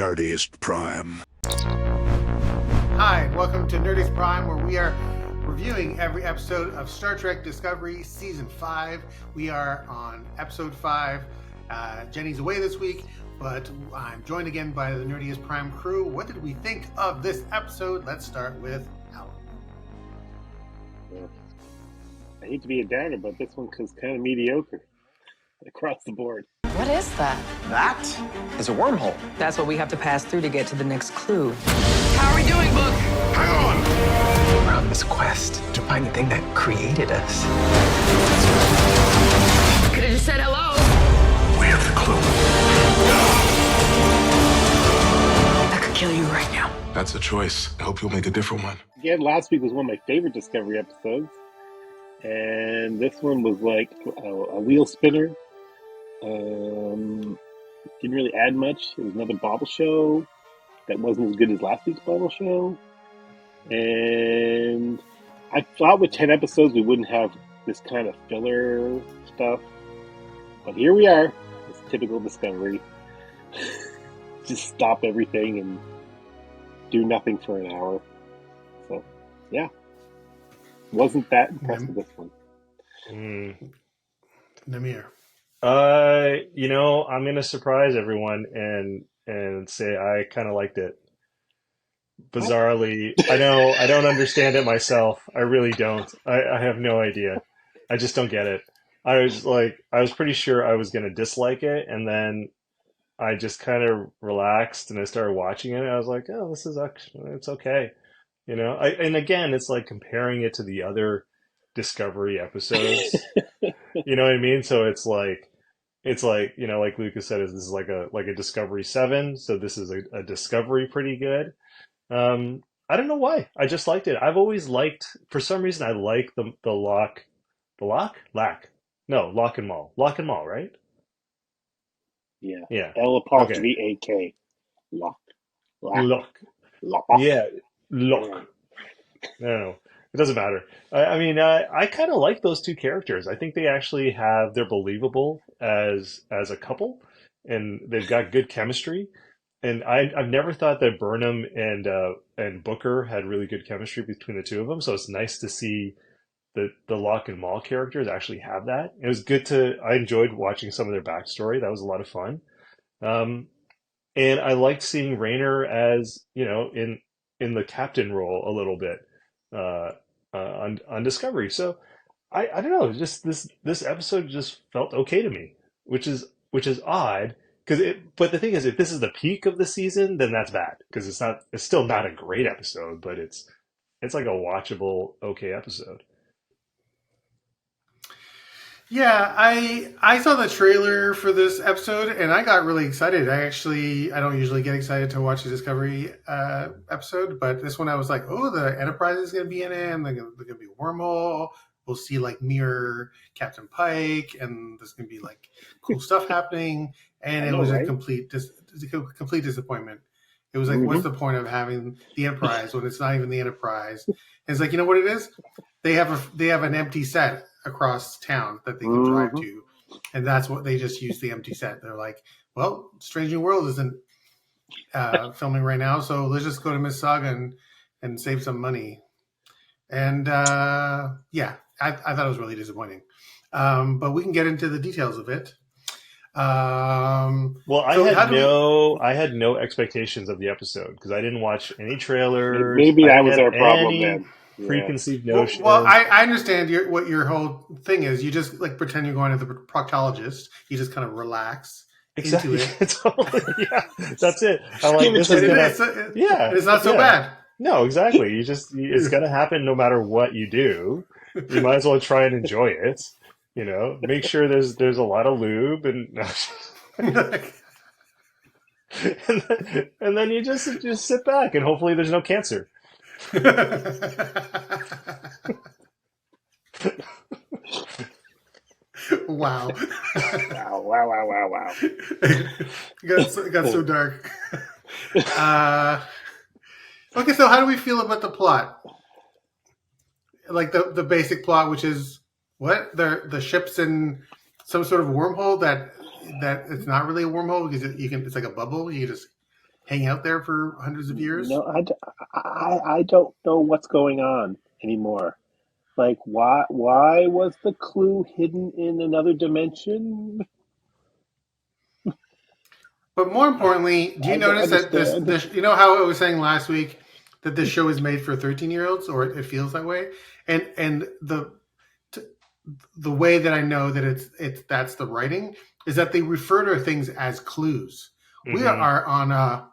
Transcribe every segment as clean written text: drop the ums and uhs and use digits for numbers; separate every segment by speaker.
Speaker 1: Nerdiest Prime.
Speaker 2: Hi, welcome to Nerdiest Prime, where we are reviewing every episode of Star Trek Discovery Season 5. We are on Episode 5. Jenny's away this week, but I'm joined again by the Nerdiest Prime crew. What did we think of this episode? Let's start with Alan.
Speaker 3: I hate to be a downer, but this one was kind of mediocre across the board.
Speaker 4: What is that?
Speaker 5: That is a wormhole.
Speaker 4: That's what we have to pass through to get to the next clue.
Speaker 5: How are we doing, Book?
Speaker 1: Hang on!
Speaker 5: We're on this quest to find the thing that created us.
Speaker 4: Could have just said hello.
Speaker 1: We have the clue.
Speaker 4: That could kill you right now.
Speaker 1: That's a choice. I hope you'll make a different one.
Speaker 3: Again, last week was one of my favorite Discovery episodes, and this one was like a wheel spinner. Didn't really add much. It was another bobble show that wasn't as good as last week's bobble show. And I thought with 10 episodes we wouldn't have this kind of filler stuff. But here we are. It's typical Discovery. Just stop everything and do nothing for an hour. So, yeah. Wasn't that impressed with this one.
Speaker 2: Namir.
Speaker 6: I'm going to surprise everyone and say I kind of liked it. Bizarrely, I know I don't understand it myself. I really don't. I have no idea. I just don't get it. I was pretty sure I was going to dislike it, and then I just kind of relaxed and I started watching it. And I was like, oh, this is actually, it's okay. And again, it's like comparing it to the other Discovery episodes. You know what I mean? So it's like, like Luckas said, this is like a Discovery 7. So this is a Discovery pretty good. I don't know why. I just liked it. I've always liked, for some reason, I like the L'ak and Moll. L'ak and Moll, right?
Speaker 3: Yeah.
Speaker 6: Yeah.
Speaker 3: L''AK. Lock.
Speaker 6: Yeah. Lock. I don't know. It doesn't matter. I kind of like those two characters. I think they actually they're believable as a couple, and they've got good chemistry. And I've never thought that Burnham and Booker had really good chemistry between the two of them. So it's nice to see the L'ak and Moll characters actually have that. It was good I enjoyed watching some of their backstory. That was a lot of fun. And I liked seeing Rayner as, in the captain role a little bit. On Discovery. So I don't know, just this episode just felt okay to me, which is odd, but the thing is, if this is the peak of the season, then that's bad, because it's still not a great episode, but it's like a watchable okay episode.
Speaker 2: Yeah, I saw the trailer for this episode and I got really excited. I don't usually get excited to watch a Discovery episode, but this one I was like, oh, the Enterprise is going to be in it, and there's going to be a wormhole. We'll see like Mirror Captain Pike, and there's going to be like cool stuff happening. And it was a complete disappointment. It was like, what's the point of having the Enterprise when it's not even the Enterprise? And it's like, you know what it is? They have an empty set across town that they can drive to, and that's what they just use, the empty set. They're like, well, Strange New World isn't filming right now, so let's just go to Miss Saga and save some money. And I thought it was really disappointing, but we can get into the details of it.
Speaker 6: Well, I had no expectations of the episode because I didn't watch any trailers.
Speaker 3: Maybe that was our problem then.
Speaker 6: Preconceived notion.
Speaker 2: Well, I understand what your whole thing is. You just like pretend you're going to the proctologist. You just kind of relax into it.
Speaker 6: Totally. Yeah, that's it. I like this.
Speaker 2: It's not so bad.
Speaker 6: No, exactly. It's gonna happen no matter what you do. You might as well try and enjoy it. Make sure there's a lot of lube and and then you just sit back and hopefully there's no cancer.
Speaker 2: Wow.
Speaker 3: Wow.
Speaker 2: It got so dark. Okay, so how do we feel about the plot? Like the basic plot, which is what? The ship's in some sort of wormhole that it's not really a wormhole because it's like a bubble. You just hang out there for hundreds of years?
Speaker 3: No, I don't know what's going on anymore. Like, why was the clue hidden in another dimension?
Speaker 2: But more importantly, do you
Speaker 3: I don't
Speaker 2: notice that
Speaker 3: understand.
Speaker 2: you know how I was saying last week that this show is made for 13-year-olds, or it feels that way, and the way that I know that it's that's the writing is that they refer to things as clues. We
Speaker 6: Hmm.
Speaker 2: are on a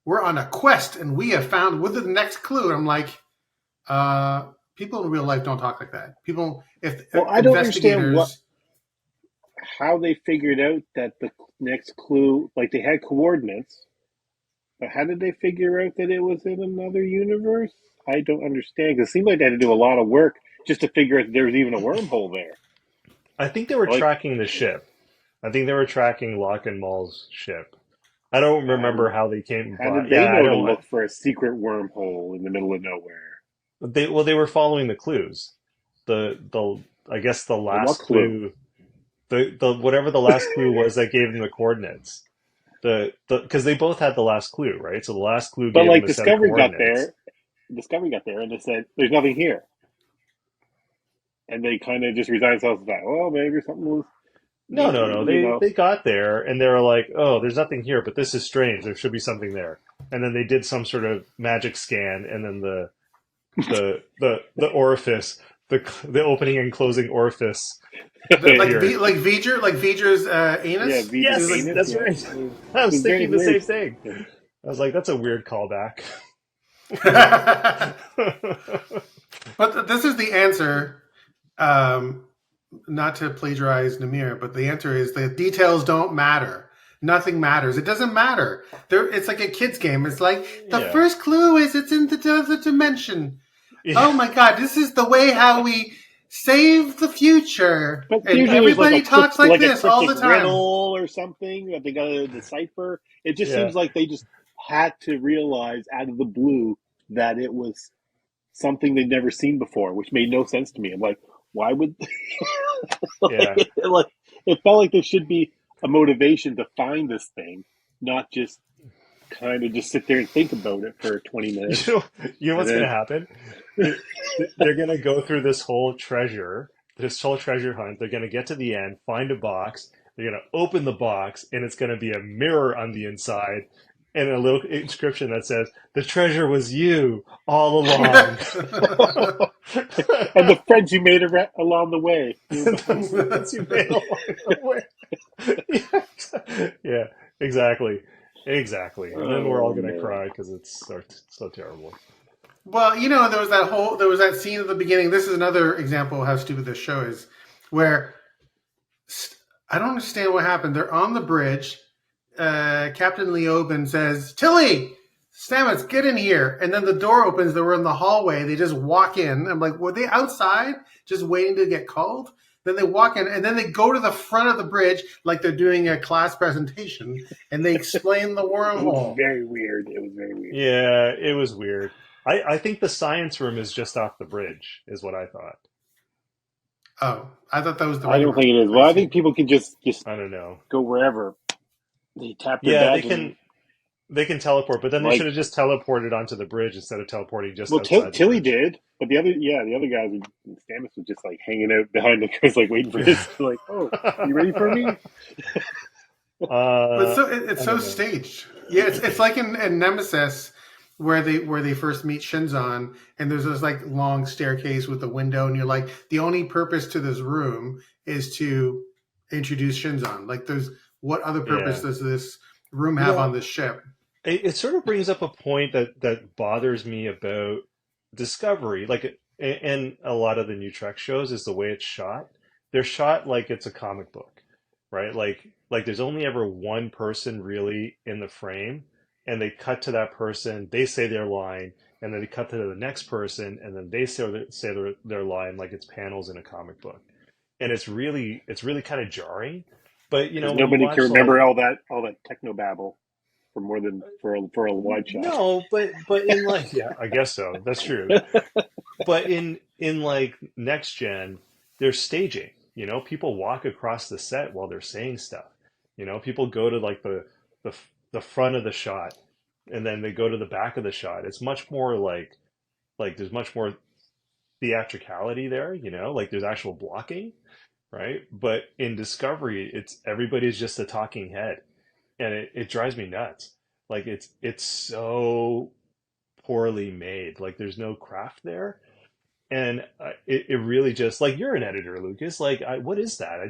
Speaker 2: we're on a quest, and we have found with the next clue. I'm like, people in real life don't talk like that. People, if
Speaker 3: Well, I don't understand
Speaker 2: investigators,
Speaker 3: how they figured out that the next clue, like they had coordinates, but how did they figure out that it was in another universe? I don't understand. Because it seemed like they had to do a lot of work just to figure out there was even a wormhole there.
Speaker 6: I think they were
Speaker 3: Like,
Speaker 6: tracking the ship. I think they were tracking L'ak and Moll's ship. I don't remember how they came
Speaker 3: how
Speaker 6: by.
Speaker 3: did they
Speaker 6: Yeah, I
Speaker 3: know to
Speaker 6: don't.
Speaker 3: look for a secret wormhole in the middle of nowhere?
Speaker 6: They were following the clues. The I guess the
Speaker 3: Well, what
Speaker 6: last
Speaker 3: clue?
Speaker 6: clue, the whatever the last clue was that gave them the coordinates. Because they both had the last clue, right? So the last clue
Speaker 3: But
Speaker 6: gave them
Speaker 3: like
Speaker 6: a set of
Speaker 3: Discovery got
Speaker 6: coordinates.
Speaker 3: there, and they said, "There's nothing here," and they kind of just resigned themselves to that. Well, maybe something was,
Speaker 6: No, no, no.
Speaker 3: you know.
Speaker 6: They got there and they were like, "Oh, there's nothing here, but this is strange. There should be something there." And then they did some sort of magic scan, and then the orifice, the opening and closing orifice appeared.
Speaker 2: like V'ger's
Speaker 3: Yeah,
Speaker 2: anus. It was
Speaker 3: Vita's
Speaker 6: Yes,
Speaker 2: like,
Speaker 3: anus.
Speaker 6: that's
Speaker 3: Yeah,
Speaker 6: right. I was
Speaker 3: was very
Speaker 6: thinking the
Speaker 3: weird.
Speaker 6: same thing. I was like, "That's a weird callback."
Speaker 2: but this is the answer. Um, not to plagiarize Namir, but the answer is the details don't matter. Nothing matters. It doesn't matter. It's like a kid's game. It's like the
Speaker 6: Yeah,
Speaker 2: first clue is it's in the other dimension.
Speaker 6: yeah.
Speaker 2: Oh my god, this is the way how we save the future.
Speaker 3: But
Speaker 2: And
Speaker 3: usually there's
Speaker 2: everybody talks like
Speaker 3: like a
Speaker 2: this all
Speaker 3: cryptic
Speaker 2: the time.
Speaker 3: riddle or something that they got to decipher. It just
Speaker 6: Yeah.
Speaker 3: seems like they just had to realize out of the blue that it was something they'd never seen before, which made no sense to me. I'm like, why would
Speaker 6: Yeah.
Speaker 3: like it felt like there should be a motivation to find this thing, not just kind of just sit there and think about it for 20 minutes.
Speaker 6: You know, you know
Speaker 3: And
Speaker 6: what's going
Speaker 3: then
Speaker 6: to happen? It- They're going to go through this whole treasure hunt. They're going to get to the end, find a box. They're going to open the box, and it's going to be a mirror on the inside and a little inscription that says, "The treasure was you all along."
Speaker 3: and the friends you made along the way.
Speaker 6: That's the ones you made along the way. Yeah, exactly. Exactly. And then we're all
Speaker 3: Oh
Speaker 6: going to
Speaker 3: man.
Speaker 6: cry because it's so terrible.
Speaker 2: Well, there was that scene at the beginning. This is another example of how stupid this show is, where I don't understand what happened. They're on the bridge. Captain Leoben says, "Tilly, Stamets, get in here." And then the door opens. They were in the hallway. They just walk in. I'm like, were they outside just waiting to get called? Then they walk in, and then they go to the front of the bridge like they're doing a class presentation, and they explain the
Speaker 3: It was
Speaker 2: wormhole.
Speaker 3: very weird. It was very weird.
Speaker 6: Yeah, it was weird. I think the science room is just off the bridge, is what I thought.
Speaker 2: Oh, I thought that was the
Speaker 3: I
Speaker 2: ready
Speaker 3: don't think
Speaker 2: room.
Speaker 3: it is. Well, I think people can just
Speaker 6: I don't know.
Speaker 3: go wherever. They tap their
Speaker 6: Yeah,
Speaker 3: badge and
Speaker 6: they can teleport, but then they
Speaker 3: like
Speaker 6: should have just teleported onto the bridge instead of teleporting just
Speaker 3: well,
Speaker 6: outside the
Speaker 3: Tilly
Speaker 6: bridge.
Speaker 3: did, but the other guys, Stamets was just like hanging out behind the cars, like waiting for his. Like, oh, you ready for me?
Speaker 2: But
Speaker 6: I
Speaker 2: it's so
Speaker 6: don't know.
Speaker 2: staged. Yeah, it's like in Nemesis where they first meet Shinzon, and there's this like long staircase with a window, and you're like, the only purpose to this room is to introduce Shinzon. Like, there's what other purpose
Speaker 6: Yeah.
Speaker 2: does this room
Speaker 6: You
Speaker 2: have
Speaker 6: know,
Speaker 2: on this ship?
Speaker 6: it sort of brings up a point that bothers me about Discovery, like, and a lot of the new Trek shows is the way it's shot. They're shot like it's a comic book, right? Like there's only ever one person really in the frame, and they cut to that person, they say their line, and then they cut to the next person, and then they say their line like it's panels in a comic book, and it's really kind of jarring. But
Speaker 3: Because
Speaker 6: when you
Speaker 3: nobody can
Speaker 6: watch like
Speaker 3: remember all that techno babble for more than for a wide shot.
Speaker 6: no, but in like yeah, I guess so. That's true. But in like next gen, there's staging. People walk across the set while they're saying stuff. People go to like the front of the shot and then they go to the back of the shot. It's much more like there's much more theatricality there, like there's actual blocking, right? But in Discovery, it's everybody's just a talking head, and it drives me nuts. Like it's so poorly made. Like there's no craft there, and it really just like you're an editor, Lucas. Like what is that?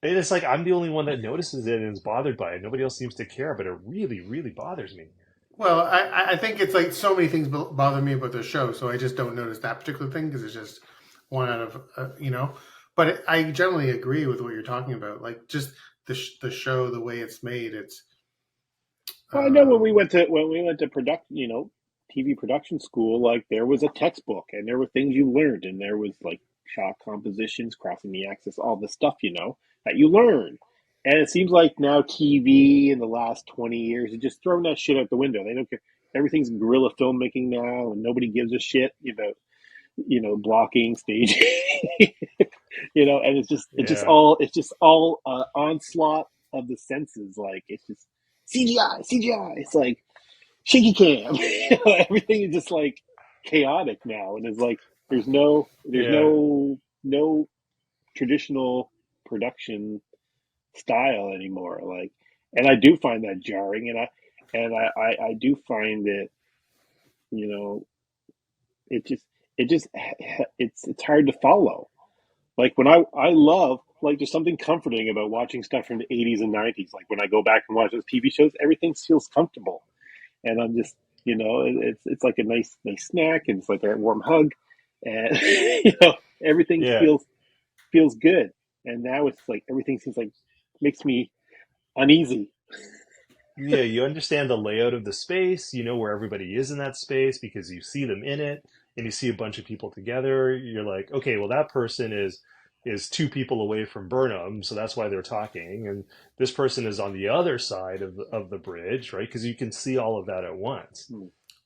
Speaker 6: It's like I'm the only one that notices it and is bothered by it. Nobody else seems to care, but it really, really bothers me.
Speaker 2: Well, I think it's like so many things bother me about the show, so I just don't notice that particular thing because it's just one out of But I generally agree with what you're talking about. Like just the show, the way it's made, it's.
Speaker 3: Well, I know when we went to production, TV production school, like there was a textbook and there were things you learned, and there was like shot compositions, crossing the axis, all the stuff that you learn. And it seems like now TV in the last 20 years is just throwing that shit out the window. They don't care. Everything's guerrilla filmmaking now, and nobody gives a shit about blocking, staging, and it's just all onslaught of the senses. Like it's just CGI. It's like shaky cam. Everything is just like chaotic now, and it's like there's no traditional production style anymore. Like, and I do find that jarring, and I do find that it's hard to follow. Like when I love, like there's something comforting about watching stuff from the 80s and 90s. Like when I go back and watch those TV shows, everything feels comfortable, and I'm just it's like a nice snack, and it's like a warm hug, and everything
Speaker 6: Yeah.
Speaker 3: feels good. And now it's like everything seems like makes me uneasy.
Speaker 6: Yeah, you understand the layout of the space, you know where everybody is in that space because you see them in it, and you see a bunch of people together. You're like, okay, well that person is two people away from Burnham, so that's why they're talking, and this person is on the other side of the bridge, right? Because you can see all of that at once.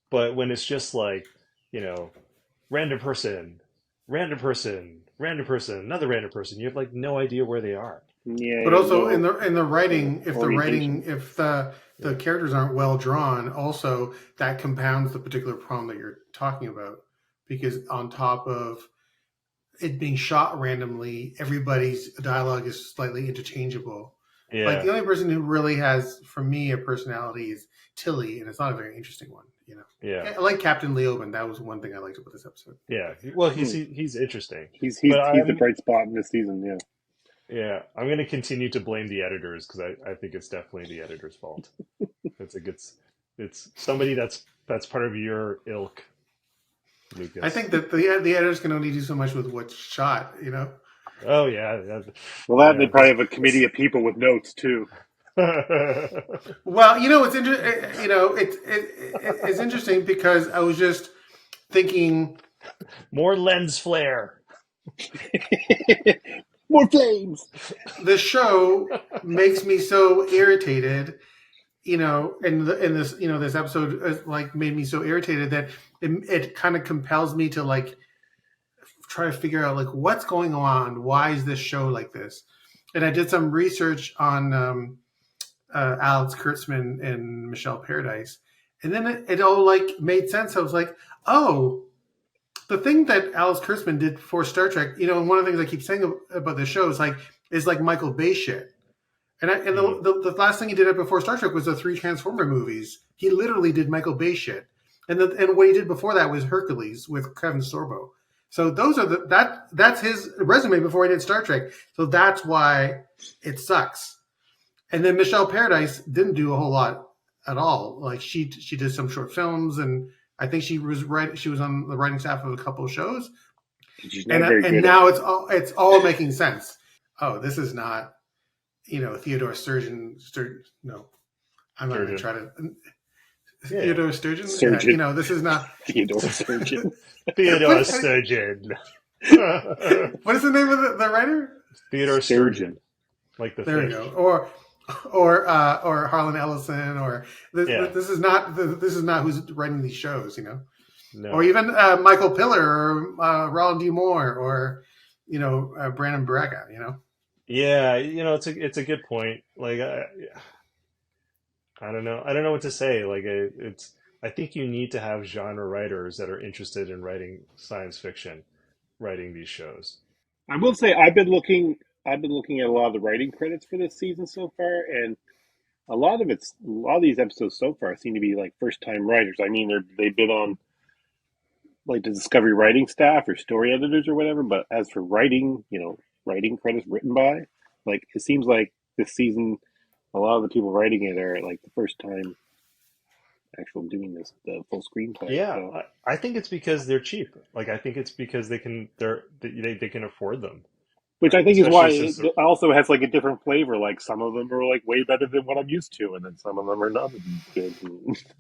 Speaker 6: But when it's just like, random person, random person, random person, another random person, you have like no idea where they are.
Speaker 3: Yeah,
Speaker 2: But also in the writing, if the characters aren't well drawn, also that compounds the particular problem that you're talking about. Because on top of it being shot randomly, everybody's dialogue is slightly interchangeable.
Speaker 6: Yeah.
Speaker 2: Like the only person who really has, for me, a personality is Tilly, and it's not a very interesting one.
Speaker 6: Yeah.
Speaker 2: I like Captain Leoben. That was one thing I liked about this episode.
Speaker 6: Yeah. Well, he's interesting.
Speaker 3: He's the bright spot in this season. Yeah.
Speaker 6: Yeah, I'm going to continue to blame the editors because I think it's definitely the editor's fault. It's somebody that's part of your ilk, Lucas.
Speaker 2: I think that the editors can only do so much with what's shot.
Speaker 6: Oh yeah.
Speaker 3: Well, they probably have a committee of people with notes too.
Speaker 2: Well, it's it's interesting because I was just thinking
Speaker 6: more lens flare.
Speaker 3: More flames.
Speaker 2: The show makes me so irritated, and this, this episode made me so irritated that it kind of compels me to like try to figure out like what's going on. Why is this show like this? And I did some research on Alex Kurtzman and Michelle Paradise, and then it all like made sense. I was like, oh. The thing that Alex Kurtzman did for Star Trek, and one of the things I keep saying about this show is like Michael Bay shit. And the last thing he did before Star Trek was the 3 Transformer movies. He literally did Michael Bay shit. And what he did before that was Hercules with Kevin Sorbo. So those are that's his resume before he did Star Trek. So that's why it sucks. And then Michelle Paradise didn't do a whole lot at all. Like she did some short films, and I think she was on the writing staff of a couple of shows. And now it's all making sense. Oh, this is not, Theodore Sturgeon. No, I'm not going to try to. Theodore Sturgeon?
Speaker 3: Surgeon.
Speaker 2: Yeah, this is not.
Speaker 3: Theodore Sturgeon.
Speaker 6: Theodore Sturgeon.
Speaker 2: What is the name of the writer?
Speaker 6: Theodore Sturgeon. Like the
Speaker 2: there
Speaker 6: fish.
Speaker 2: We go. Or Harlan Ellison, or this is not who's writing these shows,
Speaker 6: No.
Speaker 2: Or even Michael Piller or Roland D. Moore or Brandon Baraka,
Speaker 6: Yeah, it's a good point. Like I don't know. I don't know what to say. Like it's. I think you need to have genre writers that are interested in writing science fiction, writing these shows.
Speaker 3: I will say I've been looking at a lot of the writing credits for this season so far, and a lot of these episodes so far seem to be like first time writers. I mean, they've been on like the Discovery writing staff or story editors or whatever. But as for writing, writing credits written by, like it seems like this season, a lot of the people writing it are like the first time actual doing the full screenplay.
Speaker 6: Yeah,
Speaker 3: So,
Speaker 6: I think it's because they're cheap. Like I think it's because they can afford them,
Speaker 3: which I
Speaker 6: right?
Speaker 3: think is why
Speaker 6: Especially since
Speaker 3: it also has like a different flavor. Like some of them are like way better than what I'm used to, and then some of them are not as good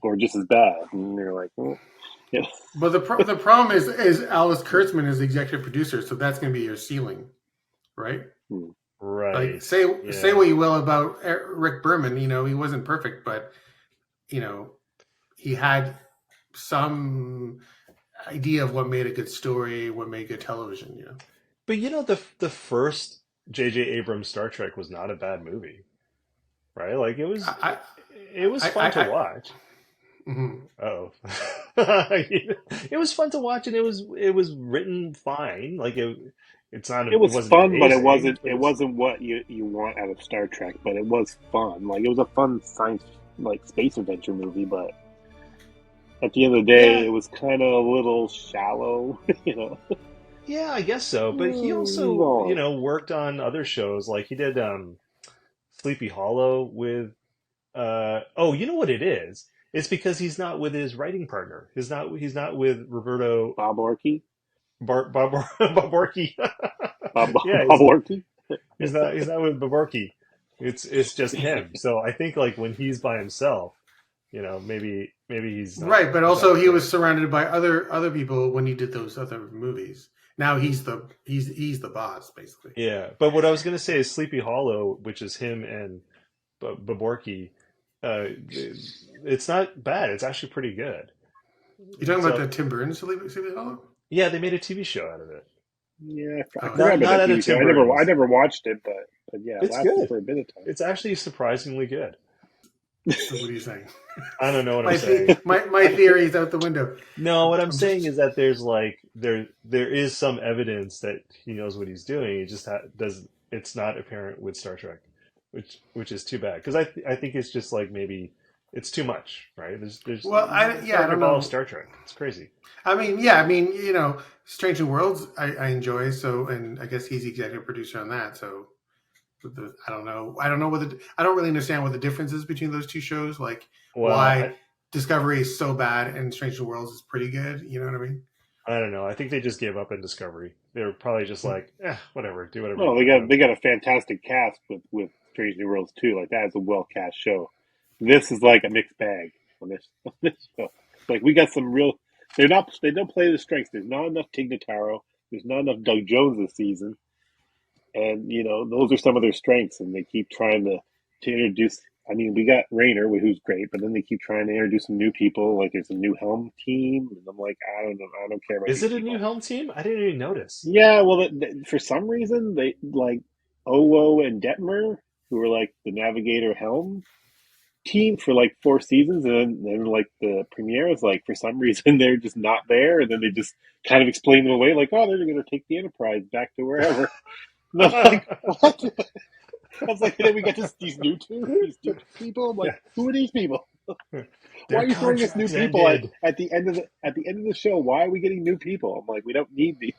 Speaker 3: or just as bad. And you're like, well, yeah.
Speaker 2: But the problem is Alice Kurtzman is the executive producer, so that's going to be your ceiling, right?
Speaker 3: Hmm.
Speaker 2: Like
Speaker 6: right.
Speaker 2: say
Speaker 6: Yeah.
Speaker 2: what you will about Rick Berman, he wasn't perfect, but you know he had some idea of what made a good story, what made good television.
Speaker 6: But the first J.J. Abrams Star Trek was not a bad movie, right? Like
Speaker 2: I
Speaker 6: it was
Speaker 2: I
Speaker 6: fun to
Speaker 2: I,
Speaker 6: watch.
Speaker 2: mhm.
Speaker 6: Oh, it was fun to watch, and it was written fine. Like
Speaker 3: It
Speaker 6: it
Speaker 3: was
Speaker 6: wasn't
Speaker 3: fun, but it
Speaker 6: amazing,
Speaker 3: wasn't
Speaker 6: but
Speaker 3: it
Speaker 6: it's
Speaker 3: wasn't what you want out of Star Trek. But it was fun. Like it was a fun science like space adventure movie. But at the end of the day,
Speaker 6: yeah,
Speaker 3: it was kind of a little shallow. You know,
Speaker 6: yeah, I guess so. But he also,
Speaker 3: long.
Speaker 6: worked on other shows. Like he did Sleepy Hollow with oh, you know what it is? It's because he's not with his writing partner. He's not with Roberto
Speaker 3: Bob Orkey,
Speaker 6: Baborki. Yeah,
Speaker 3: Bob Orkey.
Speaker 6: he's not with Baborki. It's just him. So I think like when he's by himself, maybe
Speaker 2: Right, but
Speaker 6: he's not
Speaker 2: also
Speaker 6: as
Speaker 2: he
Speaker 6: good.
Speaker 2: was surrounded by other people when he did those other movies. Now he's the boss basically.
Speaker 6: Yeah, but what I was gonna say is Sleepy Hollow, which is him and Baborki. It's not bad. It's actually pretty good.
Speaker 2: You talking about
Speaker 6: So
Speaker 2: the Tim Burton Sleepy Hollow?
Speaker 6: yeah, they made a TV show out of it.
Speaker 3: Yeah, I
Speaker 2: Oh,
Speaker 3: forgot
Speaker 2: okay.
Speaker 3: about
Speaker 6: Not
Speaker 3: that
Speaker 6: out of
Speaker 3: TV show.
Speaker 6: Tim
Speaker 3: I
Speaker 6: Burton's.
Speaker 3: never watched it, but yeah, it
Speaker 6: It's
Speaker 3: lasted
Speaker 6: good.
Speaker 3: for a bit of time.
Speaker 6: It's actually surprisingly good.
Speaker 2: So what are you saying?
Speaker 6: I don't know what I'm
Speaker 2: my,
Speaker 6: saying.
Speaker 2: my theory is out the window.
Speaker 6: No, what I'm
Speaker 2: I'm
Speaker 6: saying
Speaker 2: just
Speaker 6: is that there's like there is some evidence that he knows what he's doing. He just does. It's not apparent with Star Trek, which is too bad because I think it's just like maybe it's too much, right?
Speaker 2: well,
Speaker 6: He's
Speaker 2: I
Speaker 6: starting
Speaker 2: don't
Speaker 6: to follow
Speaker 2: know.
Speaker 6: Star Trek. It's crazy.
Speaker 2: I mean, Strange New Worlds I enjoy, so, and I guess he's the executive producer on that. So I don't know. I don't really understand what the difference is between those two shows. Like
Speaker 6: Well,
Speaker 2: why Discovery is so bad and Strange New Worlds is pretty good. You know what I mean?
Speaker 6: I don't know. I think they just gave up in Discovery. They were probably just like, whatever, do whatever you
Speaker 3: Well, they
Speaker 6: want. I
Speaker 3: got
Speaker 6: don't
Speaker 3: they got
Speaker 6: care.
Speaker 3: a fantastic cast with Strange New Worlds too. Like that is a well cast show. This is like a mixed bag on this show. Like we got some real. They don't play the strengths. There's not enough Tig Notaro. There's not enough Doug Jones this season, and those are some of their strengths. And they keep trying to introduce. I mean, we got Rayner, who's great, but then they keep trying to introduce some new people. Like there's a new Helm team, and I'm like, I don't know, I don't care about
Speaker 6: Is
Speaker 3: these
Speaker 6: it a new
Speaker 3: people.
Speaker 6: Helm team? I didn't even notice.
Speaker 3: Yeah, well, for some reason they like Owo and Detmer, who were like the Navigator Helm team for like 4 seasons, and then like the premiere is like for some reason they're just not there, and then they just kind of explain them away, like, oh, they're going to take the Enterprise back to wherever. And I'm like, what? I was like, and then we got these new people. I'm like,
Speaker 6: Yeah,
Speaker 3: who are these people? Why
Speaker 6: their
Speaker 3: are you throwing us new
Speaker 6: contracts
Speaker 3: people
Speaker 6: ended.
Speaker 3: at the end of the show? Why are we getting new people? I'm like, we don't need these.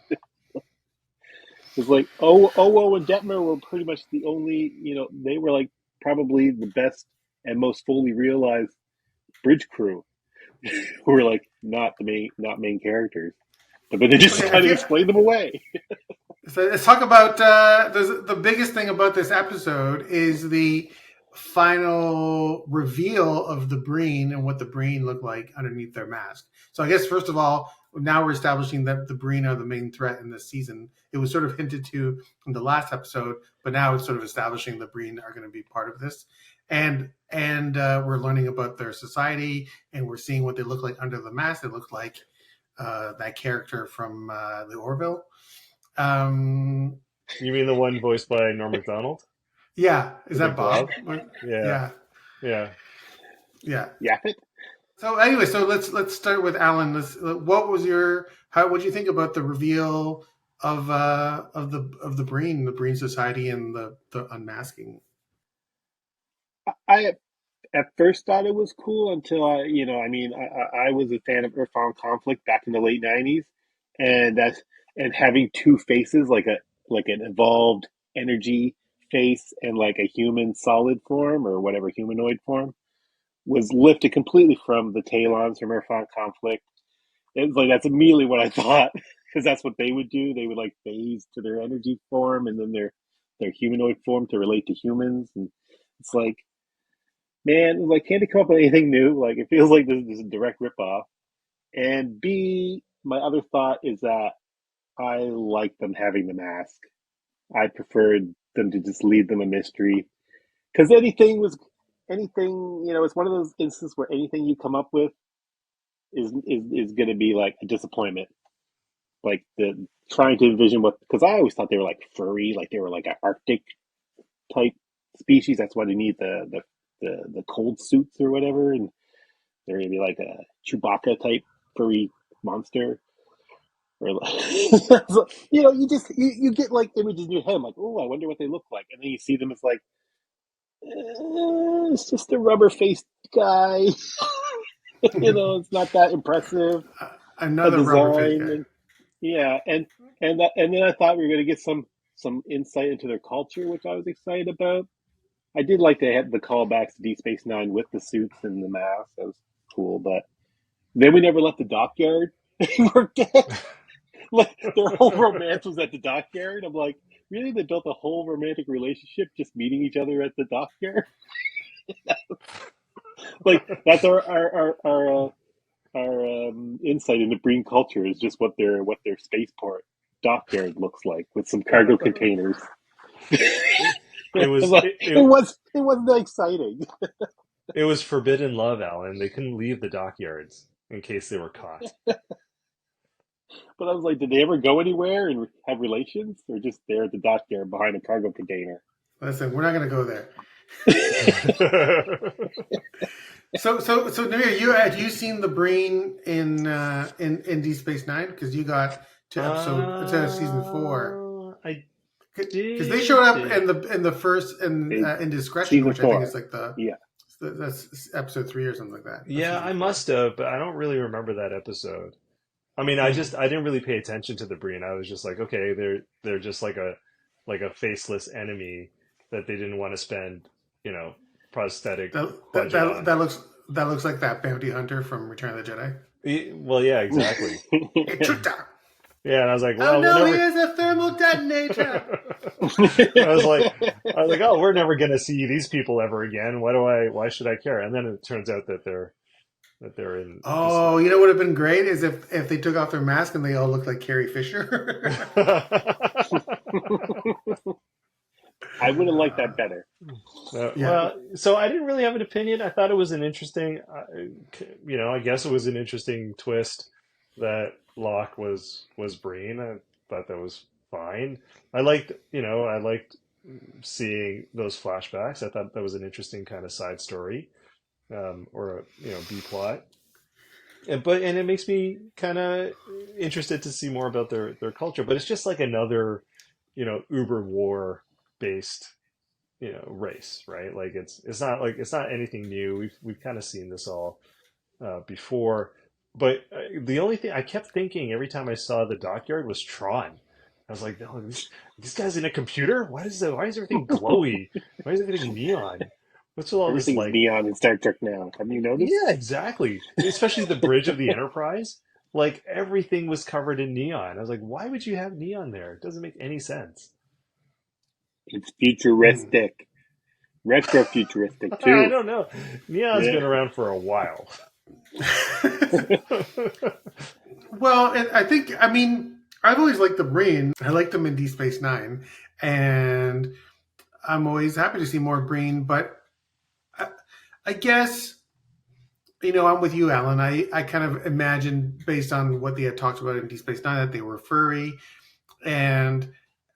Speaker 3: It's like Owo and Detmer were pretty much the only, they were like probably the best and most fully realized bridge crew who were like not main characters. But they just
Speaker 2: Okay, I
Speaker 3: kind of
Speaker 2: feel.
Speaker 3: explained them away.
Speaker 2: So let's talk about the biggest thing about this episode is the final reveal of the Breen and what the Breen look like underneath their mask. So I guess first of all, now we're establishing that the Breen are the main threat in this season. It was sort of hinted to in the last episode, but now it's sort of establishing the Breen are going to be part of this, and we're learning about their society, and we're seeing what they look like under the mask. They look like that character from the Orville. Um,
Speaker 6: You mean the one voiced by Norm Macdonald
Speaker 2: yeah, is
Speaker 6: with the
Speaker 2: that
Speaker 6: glove?
Speaker 2: Bob?
Speaker 6: Yeah,
Speaker 2: Yeah.
Speaker 6: yeah.
Speaker 2: Yeah.
Speaker 3: Yaphet.
Speaker 2: So anyway, so let's start with Alan. What was what did you think about the reveal of the Breen Society and the unmasking?
Speaker 3: I at first thought it was cool until I was a fan of Earthbound Conflict back in the late '90s, and having two faces, like an evolved energy face and like a human solid form or whatever humanoid form, was lifted completely from the Talons from Earthbound Conflict. It was like that's immediately what I thought because that's what they would do. They would like phase to their energy form and then their humanoid form to relate to humans, and it's like, man, like, can't they come up with anything new? Like, it feels like this is a direct ripoff. And B, my other thought is that I like them having the mask. I preferred them to just leave them a mystery. Because it's one of those instances where anything you come up with is going to be like a disappointment. Like the trying to envision because I always thought they were like furry, like they were like an Arctic type species. That's why they need the cold suits or whatever, and they're gonna be like a Chewbacca type furry monster, or you get like images in your head, like, oh, I wonder what they look like, and then you see them, it's like, it's just a rubber faced guy. It's not that impressive a
Speaker 2: Another rubber face
Speaker 3: design,
Speaker 2: guy.
Speaker 3: and yeah, and then I thought we were gonna get some insight into their culture, which I was excited about. I did like they had the callbacks to Deep Space Nine with the suits and the masks. That was cool, but then we never left the dockyard. They were dead. Like their whole romance was at the dockyard. I'm like, really? They built a whole romantic relationship just meeting each other at the dockyard? Like that's our insight into Breen culture is just what their spaceport dockyard looks like with some cargo containers.
Speaker 6: It was
Speaker 3: It wasn't exciting.
Speaker 6: it was forbidden love, Alan. They couldn't leave the dockyards in case they were caught.
Speaker 3: But I was like, did they ever go anywhere and have relations, or just there at the dockyard behind a cargo container?
Speaker 2: Listen, we're not going to go there. So Namir, had you seen the Breen in Deep Space Nine? Because you got to season 4.
Speaker 6: I
Speaker 2: because they showed up in the first Indiscretion,
Speaker 3: Season
Speaker 2: which
Speaker 3: 4.
Speaker 2: I think is like
Speaker 3: Yeah.
Speaker 2: that's episode 3 or something like that.
Speaker 6: Yeah, I must have, but I don't really remember that episode. I mean, I didn't really pay attention to the Breen. I was just like, okay, they're just like a faceless enemy that they didn't want to spend, prosthetic budget on.
Speaker 2: That looks like that bounty hunter from Return of the Jedi.
Speaker 6: Well, yeah, exactly. Yeah, and I was like, well,
Speaker 2: oh no, he has a thermal detonator.
Speaker 6: I was like, oh, we're never gonna see these people ever again. Why should I care? And then it turns out that they're in.
Speaker 2: Oh, you know what would have been great is if they took off their mask and they all looked like Carrie Fisher.
Speaker 3: I would have liked that better.
Speaker 2: Yeah.
Speaker 6: Well, so I didn't really have an opinion. I thought it was an interesting, I guess it was an interesting twist that Locke was Breen. I thought that was fine. I liked seeing those flashbacks. I thought that was an interesting kind of side story, or a B plot. And it makes me kind of interested to see more about their culture. But it's just like another, Uber war based, race, right? Like it's not anything new. We've kind of seen this all before. But the only thing I kept thinking every time I saw the dockyard was Tron. I was like, no, this guy's in a computer. Why is everything glowy? Why is everything neon? What's with all this
Speaker 3: Everything's neon in Star Trek now. Have you noticed?
Speaker 6: Yeah, exactly. Especially the bridge of the Enterprise. Like everything was covered in neon. I was like, why would you have neon there? It doesn't make any sense.
Speaker 3: It's futuristic. Retro futuristic too.
Speaker 6: I don't know. Neon's been around for a while.
Speaker 2: Well, and I've always liked the Breen. I liked them in Deep Space Nine, and I'm always happy to see more Breen. But I guess, I'm with you, Alan. I kind of imagined, based on what they had talked about in Deep Space Nine, that they were furry, and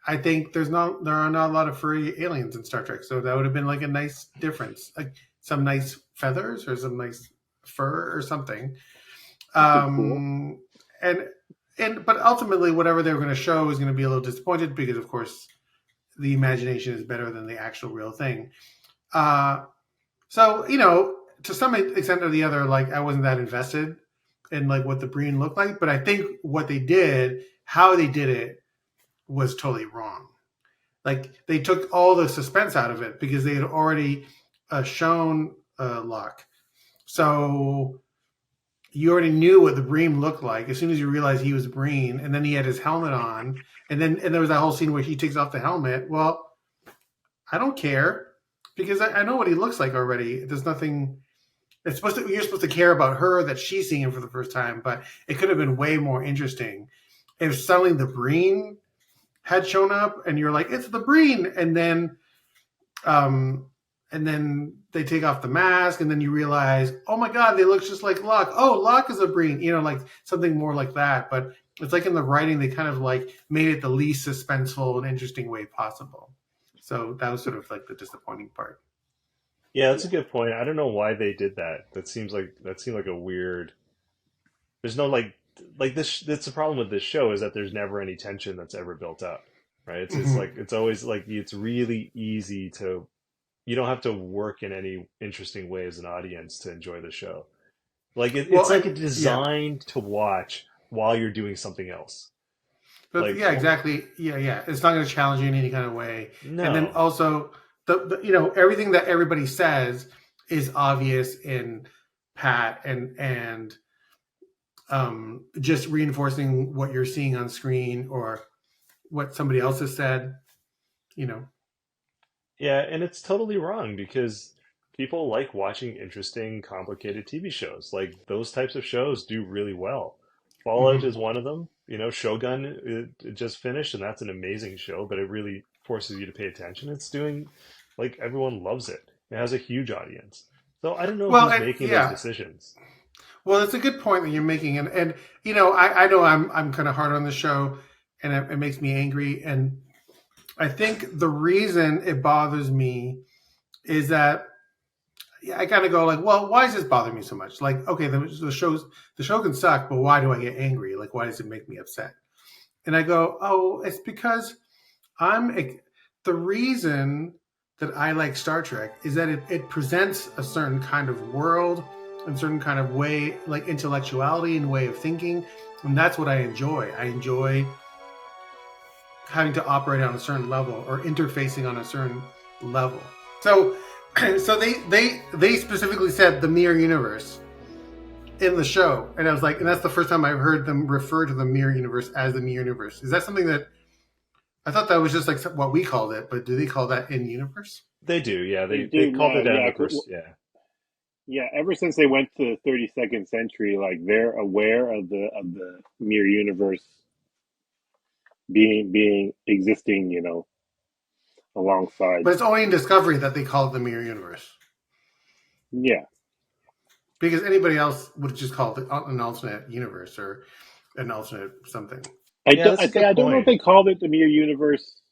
Speaker 2: I think there are not a lot of furry aliens in Star Trek, so that would have been like a nice difference, like some nice feathers or some nice fur or something.
Speaker 3: That'd be cool.
Speaker 2: But ultimately, whatever they were going to show is going to be a little disappointed because, of course, the imagination is better than the actual real thing. So to some extent or the other, like I wasn't that invested in like what the Breen looked like, but I think what they did, how they did it, was totally wrong. Like they took all the suspense out of it because they had already shown L'ak, so you already knew what the Breen looked like as soon as you realized he was Breen, and then he had his helmet on, and there was that whole scene where he takes off the helmet. Well, I don't care because I know what he looks like already. There's nothing. You're supposed to care about her that she's seeing him for the first time, but it could have been way more interesting if suddenly the Breen had shown up and you're like, it's the Breen, and then they take off the mask, and then you realize, oh my god, they look just like L'ak. Oh, L'ak is a Breen, like something more like that. But it's like in the writing, they kind of like made it the least suspenseful and interesting way possible. So that was sort of like the disappointing part.
Speaker 6: Yeah, that's a good point. I don't know why they did that. That seemed like a weird. There's no like this. That's the problem with this show is that there's never any tension that's ever built up, right? It's like it's always like it's really easy to. You don't have to work in any interesting way as an audience to enjoy the show. Like it's like designed to watch while you're doing something else.
Speaker 2: But
Speaker 6: Like
Speaker 2: yeah, exactly. Yeah. It's not going to challenge you in any kind of way.
Speaker 6: no.
Speaker 2: And then also the everything that everybody says is obvious in Pat and just reinforcing what you're seeing on screen or what somebody else has said.
Speaker 6: Yeah, and it's totally wrong because people like watching interesting, complicated TV shows. Like those types of shows do really well. Fallout
Speaker 2: Mm-hmm.
Speaker 6: is one of them. Shogun it just finished, and that's an amazing show, but it really forces you to pay attention. It's doing like everyone loves it. It has a huge audience. So I don't know
Speaker 2: Well,
Speaker 6: who's making those decisions.
Speaker 2: Well, it's a good point that you're making, and I know I'm kind of hard on the show, and it makes me angry, and I think the reason it bothers me is that I kind of go like, well, why does this bother me so much? Like, okay, the show can suck, but why do I get angry? Like, why does it make me upset? And I go, oh, it's because the reason that I like Star Trek is that it presents a certain kind of world and certain kind of way, like intellectuality and way of thinking, and that's what I enjoy. I enjoy having to operate on a certain level or interfacing on a certain level. So they specifically said the mirror universe in the show, and I was like, and that's the first time I've heard them refer to the mirror universe as the mirror universe. Is that something that I thought that was just like what we called it, but do they call that in universe?
Speaker 6: They do, yeah. They
Speaker 3: do
Speaker 6: called it
Speaker 3: now,
Speaker 6: down
Speaker 3: yeah.
Speaker 6: the first, yeah.
Speaker 3: Yeah, ever since they went to the 32nd century, like they're aware of the mirror universe being existing, alongside.
Speaker 2: But it's only in Discovery that they call it the mirror universe.
Speaker 3: Yeah,
Speaker 2: Because anybody else would just call it an alternate universe or an alternate something.
Speaker 3: I
Speaker 6: Yeah, that's a good
Speaker 3: don't know if
Speaker 6: point.
Speaker 3: they called it the mirror universe.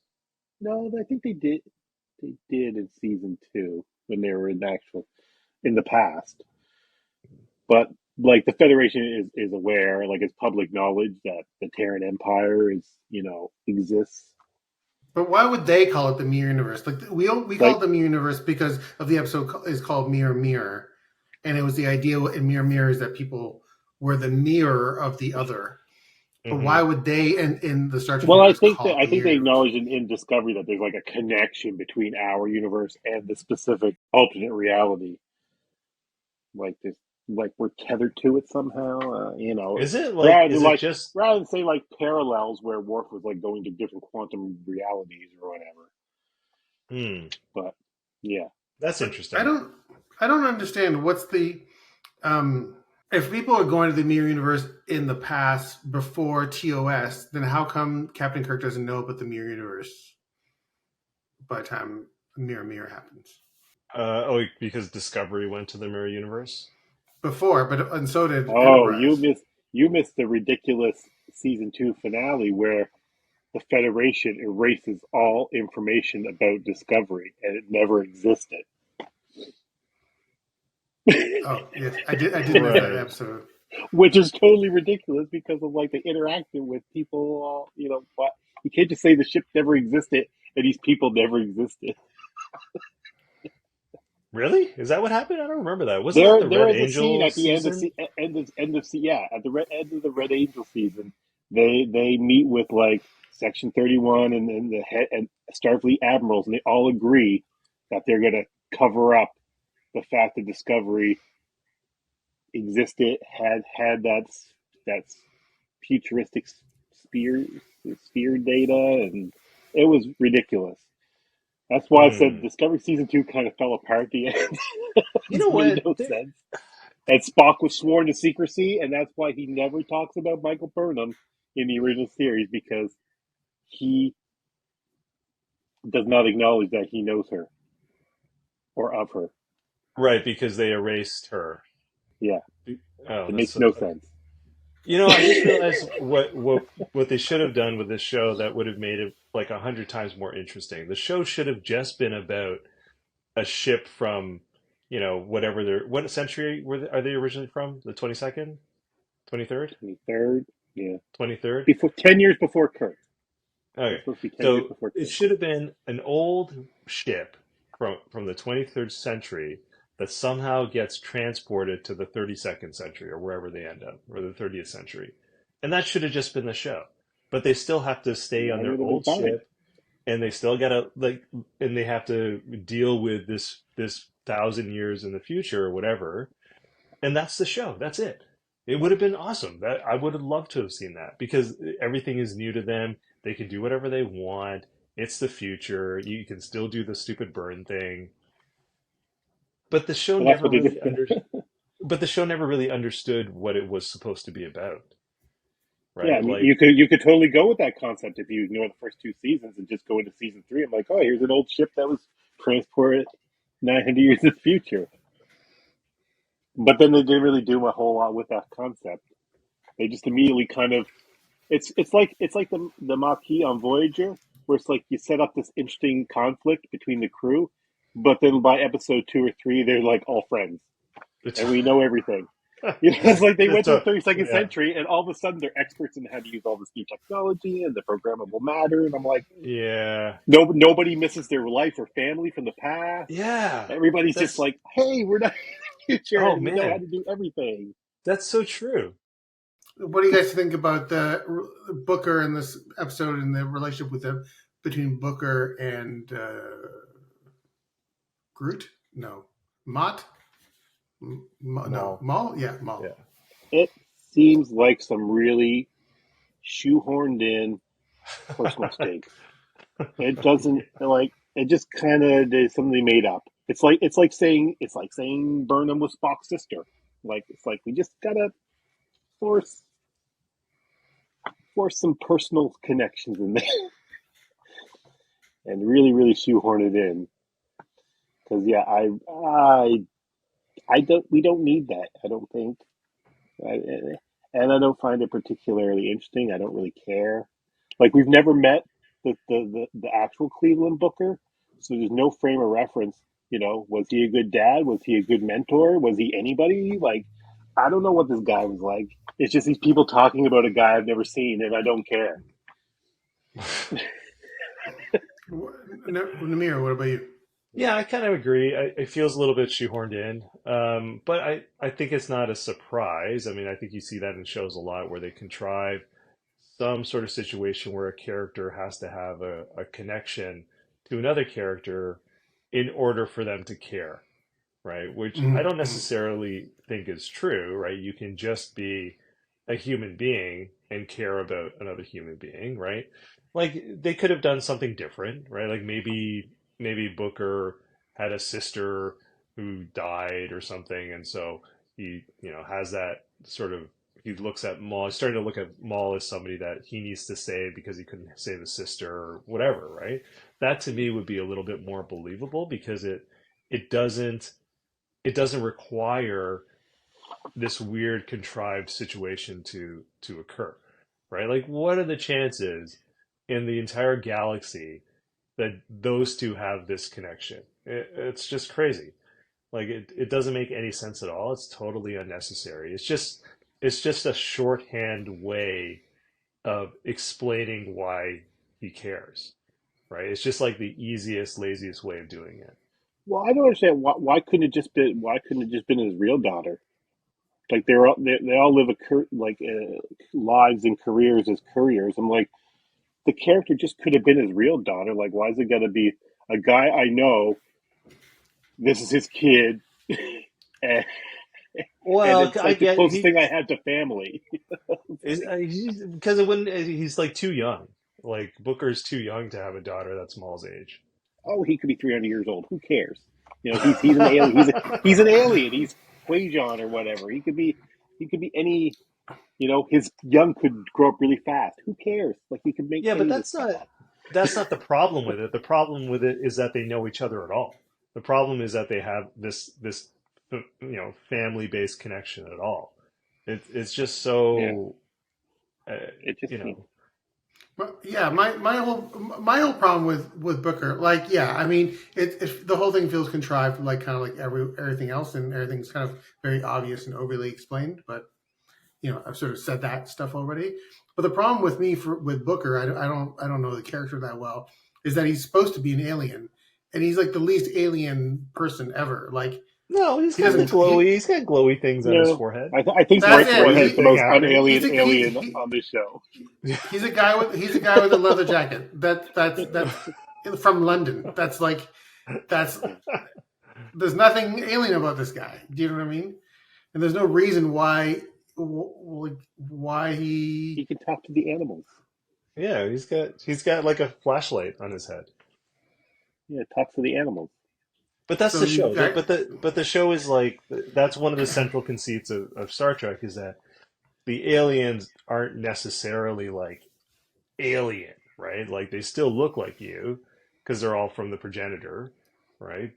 Speaker 3: No, I think they did. They did in season 2 when they were in the past. But like the Federation is aware, like it's public knowledge that the Terran Empire exists.
Speaker 2: But why would they call it the mirror universe? Like we call
Speaker 3: Like
Speaker 2: it the mirror universe because of the episode is called Mirror Mirror, and it was the idea in Mirror Mirror is that people were the mirror of the other. But why would they in the Star Trek
Speaker 3: Well,
Speaker 2: universe call it
Speaker 3: I
Speaker 2: the
Speaker 3: think
Speaker 2: mirror
Speaker 3: they
Speaker 2: universe?
Speaker 3: acknowledge in Discovery that there's like a connection between our universe and the specific alternate reality. Like this, like we're tethered to it somehow.
Speaker 6: Is it like
Speaker 3: rather
Speaker 6: is
Speaker 3: than
Speaker 6: it
Speaker 3: like
Speaker 6: just
Speaker 3: rather than say like parallels where Worf was like going to different quantum realities or whatever.
Speaker 6: hmm,
Speaker 3: But yeah,
Speaker 6: that's
Speaker 2: But I
Speaker 6: interesting.
Speaker 2: don't understand what's the if people are going to the mirror universe in the past before TOS, then how come Captain Kirk doesn't know about the mirror universe by the time Mirror Mirror happens?
Speaker 6: Because Discovery went to the mirror universe.
Speaker 2: Before, and so did
Speaker 3: oh,
Speaker 2: Enterprise.
Speaker 3: you missed the ridiculous season 2 finale where the Federation erases all information about Discovery, and it never existed.
Speaker 2: Oh yes, I did miss that
Speaker 6: Right.
Speaker 2: episode.
Speaker 3: Which is totally ridiculous because of like the interaction with people. What you can't just say the ship never existed and these people never existed.
Speaker 6: Really? Is that what happened? I don't remember that. Wasn't that
Speaker 3: There,
Speaker 6: the
Speaker 3: there
Speaker 6: Red
Speaker 3: is a scene
Speaker 6: Angel
Speaker 3: at the end of
Speaker 6: season?
Speaker 3: at the end of the Red Angel season. They meet with like Section 31 and the head and Starfleet admirals, and they all agree that they're going to cover up the fact that Discovery existed, had that futuristic sphere data, and it was ridiculous. That's why I said
Speaker 6: Hmm.
Speaker 3: Discovery season 2 kind of fell apart at the end.
Speaker 6: You
Speaker 3: It
Speaker 6: know
Speaker 3: made
Speaker 6: what?
Speaker 3: no sense. And Spock was sworn to secrecy, and that's why he never talks about Michael Burnham in the original series, because he does not acknowledge that he knows her or of her.
Speaker 6: Right, because they erased her.
Speaker 3: Yeah,
Speaker 6: Oh,
Speaker 3: it
Speaker 6: that's
Speaker 3: makes
Speaker 6: so
Speaker 3: no
Speaker 6: funny.
Speaker 3: sense.
Speaker 6: You know, I just realized what they should have done with this show that would have made it like 100 times more interesting. The show should have just been about a ship from, whatever what century are they originally from? The 22nd, 23rd,
Speaker 3: 23rd, yeah,
Speaker 6: 23rd.
Speaker 3: before 10 years before Kirk.
Speaker 6: Okay,
Speaker 3: It's supposed to be 10 years
Speaker 6: so
Speaker 3: before
Speaker 6: it
Speaker 3: Kirk.
Speaker 6: should have been an old ship from the 23rd century that somehow gets transported to the 32nd century or wherever they end up, or the 30th century, and that should have just been the show. But they still have to stay
Speaker 3: And
Speaker 6: on
Speaker 3: that
Speaker 6: their
Speaker 3: would have been
Speaker 6: old
Speaker 3: fine.
Speaker 6: ship, and they still gotta and they have to deal with this 1,000 years in the future or whatever, and that's the show. That's it. It would have been awesome. That I would have loved to have seen that because everything is new to them. They can do whatever they want. It's the future. You can still do the stupid burn thing, but the show
Speaker 3: Well, that's
Speaker 6: never
Speaker 3: what they
Speaker 6: really
Speaker 3: did.
Speaker 6: under. But the show never really understood what it was supposed to be about,
Speaker 3: Yeah, I
Speaker 6: right?
Speaker 3: mean,
Speaker 6: Like,
Speaker 3: you could totally go with that concept if you ignore the first two seasons and just go into season three. I'm like, oh, here's an old ship that was transported 900 years in the future. But then they didn't really do a whole lot with that concept. They just immediately kind of it's like the Maquis on Voyager, where it's like you set up this interesting conflict between the crew, but then by episode two or three, they're like all friends
Speaker 6: it's,
Speaker 3: and we know everything. It's like they went
Speaker 6: it's
Speaker 3: to the
Speaker 6: a
Speaker 3: 32nd
Speaker 6: yeah,
Speaker 3: century, and all of a sudden they're experts in how to use all this new technology and the programmable matter. And I'm like,
Speaker 6: yeah,
Speaker 3: nobody misses their life or family from the past.
Speaker 6: yeah.
Speaker 3: Everybody's just
Speaker 6: That's
Speaker 3: like, hey, we're not in the future,
Speaker 6: oh
Speaker 3: and we know how
Speaker 6: man,
Speaker 3: to do everything.
Speaker 6: that's so true.
Speaker 2: What do you guys think about the Booker in this episode and the relationship with them between Booker and Groot? No, Mott. No,
Speaker 6: Mall,
Speaker 2: Maul. Yeah, Maul.
Speaker 6: yeah.
Speaker 3: It seems like some really shoehorned in personal stakes. It doesn't like it just kind of is something they made up. It's like saying Burnham was Spock's sister. Like it's like we just gotta force force some personal connections in there and really shoehorn it in. Because yeah, I don't we don't need that. I don't think, I, and I don't find it particularly interesting. I don't really care. Like we've never met the actual Cleveland Booker, so there's no frame of reference. Was he a good dad? Was he a good mentor? Was he anybody? Like, I don't know what this guy was like. It's just these people talking about a guy I've never seen, and I don't care.
Speaker 2: Namir, what about you?
Speaker 6: Yeah, I kind of agree. It feels a little bit shoehorned in, but I think it's not a surprise. I mean, I think you see that in shows a lot where they contrive some sort of situation where a character has to have a connection to another character in order for them to care, right? Which I don't
Speaker 2: Mm-hmm.
Speaker 6: necessarily think is true, right? You can just be a human being and care about another human being, right? Like they could have done something different, right? Like maybe Booker had a sister who died or something, and so he, has that sort of he looks at Maul, he's starting to look at Maul as somebody that he needs to save because he couldn't save his sister or whatever, right? That to me would be a little bit more believable because it doesn't it doesn't require this weird contrived situation to occur, right? Like what are the chances in the entire galaxy that those two have this connection. It's just crazy. Like it doesn't make any sense at all. It's totally unnecessary. It's just a shorthand way of explaining why he cares, right? It's just like the easiest, laziest way of doing it.
Speaker 3: Well, I don't understand why couldn't it just been his real daughter? Like they all live lives and careers as couriers. I'm like, the character just could have been his real daughter. Like, why is it got to be a guy I know? This is his kid, and, and
Speaker 6: Well,
Speaker 3: it's
Speaker 6: I
Speaker 3: like the
Speaker 6: get
Speaker 3: closest thing I have to family.
Speaker 6: because when he's like too young. Like Booker's too young to have a daughter that's Maul's age.
Speaker 3: Oh, he could be 300 years old. Who cares? You know, he's an alien. He's an alien. He's Quajon or whatever. He could be any. You know, his young could grow up really fast. Who cares? Like, he could make
Speaker 6: Yeah, but
Speaker 3: any of this stuff up.
Speaker 6: that's not the problem with it. The problem with it is that they know each other at all. The problem is that they have this family based connection at all. It's just so
Speaker 3: It just
Speaker 6: you know.
Speaker 2: But yeah, my whole problem with Booker, like, yeah, I mean, the whole thing feels contrived, like kind of like everything else, and everything's kind of very obvious and overly explained. But I've sort of said that stuff already. But the problem with me with Booker, I don't know the character that well, is that he's supposed to be an alien, and he's like the least alien person ever. Like,
Speaker 6: No,
Speaker 2: he doesn't.
Speaker 6: he's got glowy things on his
Speaker 3: No,
Speaker 6: forehead.
Speaker 3: I think
Speaker 2: That's it.
Speaker 3: Ray is the most
Speaker 6: Happening.
Speaker 3: unalien alien
Speaker 2: He-
Speaker 3: on this show.
Speaker 2: He's a guy with a leather jacket. That's from London. That's there's nothing alien about this guy. Do you know what I mean? And there's no reason why
Speaker 3: He
Speaker 2: he.
Speaker 3: can talk to the animals.
Speaker 6: Yeah, he's got like a flashlight on his head.
Speaker 3: Yeah, talks to the animals.
Speaker 6: But that's
Speaker 2: So
Speaker 6: the
Speaker 2: you
Speaker 6: show.
Speaker 2: got-
Speaker 6: But the show is like that's one of the central conceits of Star Trek is that the aliens aren't necessarily like alien, right? Like they still look like you because they're all from the progenitor, right?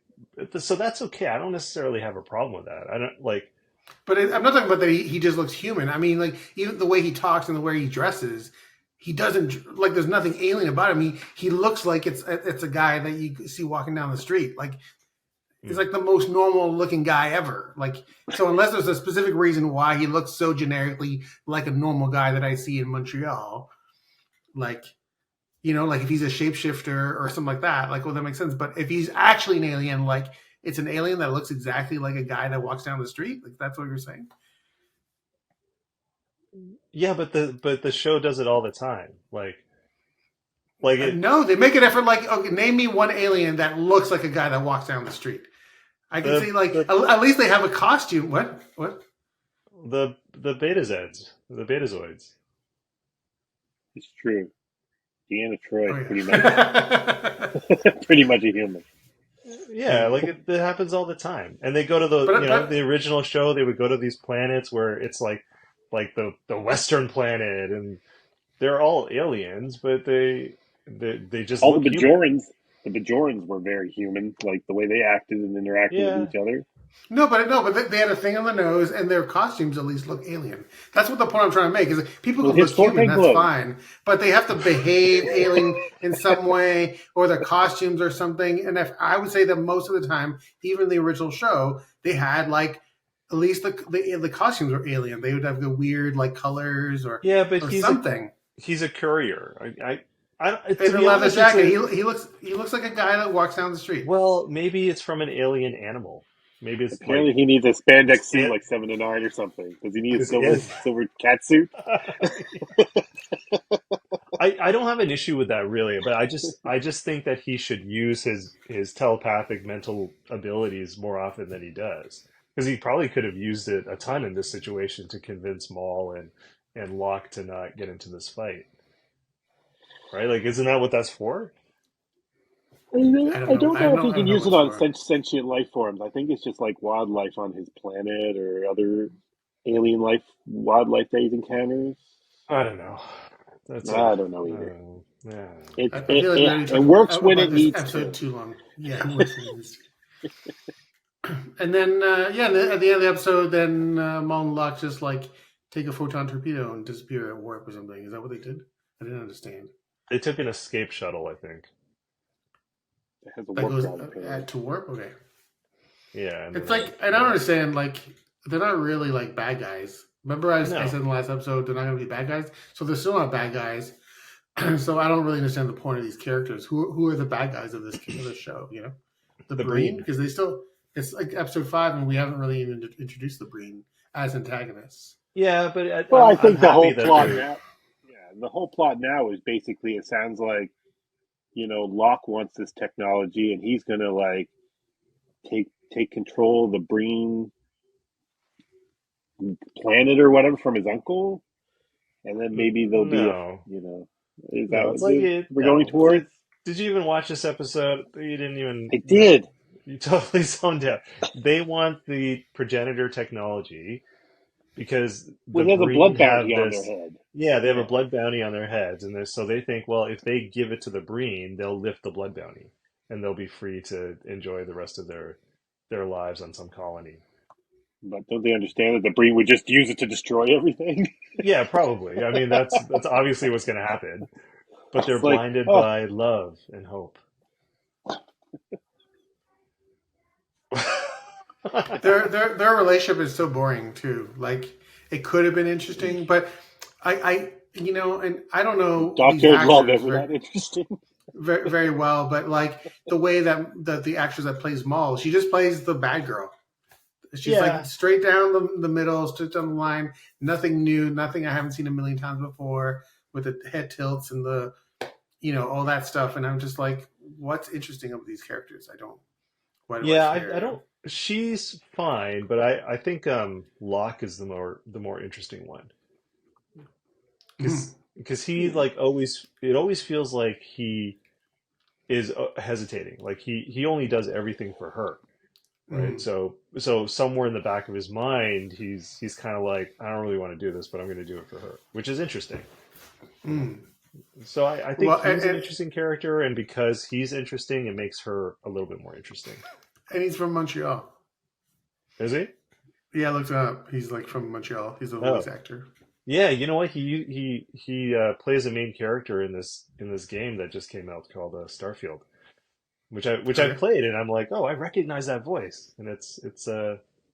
Speaker 6: So that's okay. I don't necessarily have a problem with that. I don't like.
Speaker 2: But I'm not talking about that he just looks human. I mean, like, even the way he talks and the way he dresses, he doesn't, like, there's nothing alien about him. He looks like it's a guy that you see walking down the street. Like, he's like the most normal looking guy ever. Like, so unless there's a specific reason why he looks so generically like a normal guy that I see in Montreal, like, like if he's a shapeshifter or something like that, like, well, that makes sense. But if he's actually an alien, like, it's an alien that looks exactly like a guy that walks down the street. Like, that's what you're saying.
Speaker 6: Yeah, but the show does it all the time.
Speaker 2: No, they make an effort. Like, okay, name me one alien that looks like a guy that walks down the street. I can see, like, at least they have a costume. What?
Speaker 6: the Betazoids, the Betazoids.
Speaker 3: It's true. Deanna Troy,
Speaker 2: Oh, yeah.
Speaker 3: pretty much a human.
Speaker 6: Yeah, like it happens all the time. And they go to the original show. They would go to these planets where it's like the Western planet, and they're all aliens, but they just
Speaker 3: All
Speaker 6: look
Speaker 3: the
Speaker 6: human.
Speaker 3: Bajorans. The Bajorans were very human, like the way they acted and interacted with each other.
Speaker 2: No, but they had a thing on the nose, and their costumes at least look alien. That's what the point I'm trying to make is that people can look human, that's fine, but they have to behave alien in some way, or their costumes or something. And if I would say that most of the time, even in the original show, they had like at least the costumes were alien. They would have the weird like colors or
Speaker 6: he's
Speaker 2: something.
Speaker 6: He's a courier.
Speaker 2: In a leather jacket, he looks like a guy that walks down the street.
Speaker 6: Well, maybe it's from an alien animal. Maybe it's
Speaker 3: Apparently he needs a spandex suit like 7 to 9 or something. Does he need a silver cat suit?
Speaker 6: I don't have an issue with that really, but I just think that he should use his telepathic mental abilities more often than he does. Because he probably could have used it a ton in this situation to convince Maul and Locke to not get into this fight. Right? Like, isn't that what that's for?
Speaker 3: I don't know if he can use it on sentient life forms. I think it's just like wildlife on his planet or other alien wildlife that he's encounters.
Speaker 6: I don't know.
Speaker 3: I don't know either.
Speaker 6: Yeah.
Speaker 3: It works when it needs
Speaker 2: episode
Speaker 3: to.
Speaker 2: Too long. Yeah, it works when it needs to. And then, at the end of the episode, then Maul and Locke just like take a photon torpedo and disappear at warp or something. Is that what they did? I didn't understand.
Speaker 6: They took an escape shuttle, I think.
Speaker 3: It has a
Speaker 2: That
Speaker 3: warp
Speaker 2: goes
Speaker 3: drive apparently.
Speaker 2: to warp. Okay,
Speaker 6: Yeah, and
Speaker 2: it's
Speaker 6: then
Speaker 2: like I don't understand. Like they're not really like bad guys. Remember, I
Speaker 6: no.
Speaker 2: said in the last episode they're not going to be bad guys, so they're still not bad guys. So I don't really understand the point of these characters. Who are the bad guys of this show? You know, the
Speaker 6: The
Speaker 2: Breen,
Speaker 6: Breen.
Speaker 2: because they still it's like episode 5 and we haven't really even introduced the Breen as antagonists.
Speaker 6: Yeah, but
Speaker 3: Well, I
Speaker 6: I'm
Speaker 3: think the
Speaker 6: happy
Speaker 3: whole
Speaker 6: that
Speaker 3: plot
Speaker 6: they're.
Speaker 3: now, the whole plot now is basically it sounds like Locke wants this technology and he's gonna like take control of the Breen planet or whatever from his uncle, and then maybe there'll be
Speaker 6: No,
Speaker 3: is that
Speaker 6: no. It's
Speaker 3: what
Speaker 6: like it.
Speaker 3: we're going
Speaker 6: No, it's
Speaker 3: towards?
Speaker 6: like. Did you even watch this episode? You didn't even.
Speaker 3: I did.
Speaker 6: You totally zoned out. They want the progenitor technology because the
Speaker 3: Well, there's a blood
Speaker 6: Breen have
Speaker 3: bounty on their
Speaker 6: this.
Speaker 3: head.
Speaker 6: Yeah, they have a
Speaker 3: Yeah,
Speaker 6: blood bounty on their heads, and so they think, well, if they give it to the Breen, they'll lift the blood bounty, and they'll be free to enjoy the rest of their lives on some colony.
Speaker 3: but don't they understand that the Breen would just use it to destroy everything?
Speaker 6: Yeah, probably. I mean, that's obviously what's going to happen. But they're
Speaker 3: It's like,
Speaker 6: blinded
Speaker 3: oh,
Speaker 6: by love and hope.
Speaker 2: Their relationship is so boring too. Like it could have been interesting, but I and I don't know these
Speaker 3: Doctor Love
Speaker 2: actors
Speaker 3: ever that interesting?
Speaker 2: very, very well, but like the way that the actress that plays Moll, she just plays the bad girl. She's
Speaker 6: Yeah.
Speaker 2: like straight down the middle, straight down the line. Nothing new, nothing I haven't seen a million times before with the head tilts and the all that stuff. And I'm just like, what's interesting about these characters? I don't. Why do I
Speaker 6: Yeah,
Speaker 2: care?
Speaker 6: I don't. She's fine, but I think Locke is the more interesting one
Speaker 2: Mhm.
Speaker 6: because he like always it always feels like he is hesitating, like he only does everything for her, right?
Speaker 2: Mhm.
Speaker 6: So somewhere in the back of his mind, he's kind of like, I don't really want to do this, but I'm going to do it for her, which is interesting.
Speaker 2: Mhm.
Speaker 6: So I think
Speaker 2: Well,
Speaker 6: he's an interesting character, and because he's interesting, it makes her a little bit more interesting.
Speaker 2: and he's from Montreal.
Speaker 6: Is he?
Speaker 2: Yeah, I looked it up. He's like from Montreal. He's a voice actor.
Speaker 6: Yeah, you know what? He plays a main character in this game that just came out called Starfield, which I've
Speaker 2: Okay.
Speaker 6: played, and I'm like, oh, I recognize that voice, and it's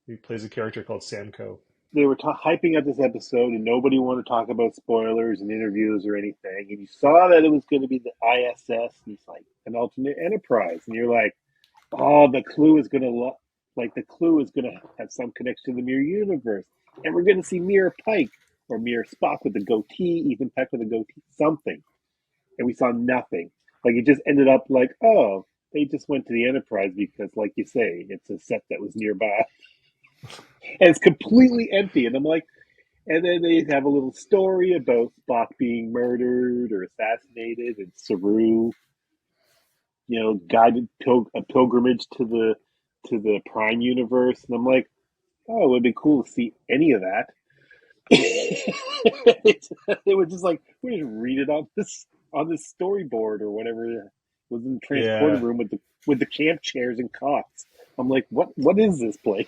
Speaker 6: he plays a character called Samco.
Speaker 3: They were hyping up this episode, and nobody wanted to talk about spoilers and interviews or anything. And you saw that it was going to be the I.S.S. and it's like an alternate Enterprise, and you're like, oh, the clue is going to have some connection to the Mirror universe, and we're going to see Mirror Pike or Mirror Spock with the goatee, Ethan Peck with a goatee, something. And we saw nothing. Like it just ended up like, oh, they just went to the Enterprise because, like you say, it's a set that was nearby. And it's completely empty. And I'm like, and then they have a little story about Spock being murdered or assassinated, and Saru, guided a pilgrimage to the Prime universe. And I'm like, oh, it would be cool to see any of that. They were just like, we just read it on this storyboard or whatever it was in the transporter
Speaker 6: Yeah,
Speaker 3: room with the camp chairs and cots. I'm like, what is this place?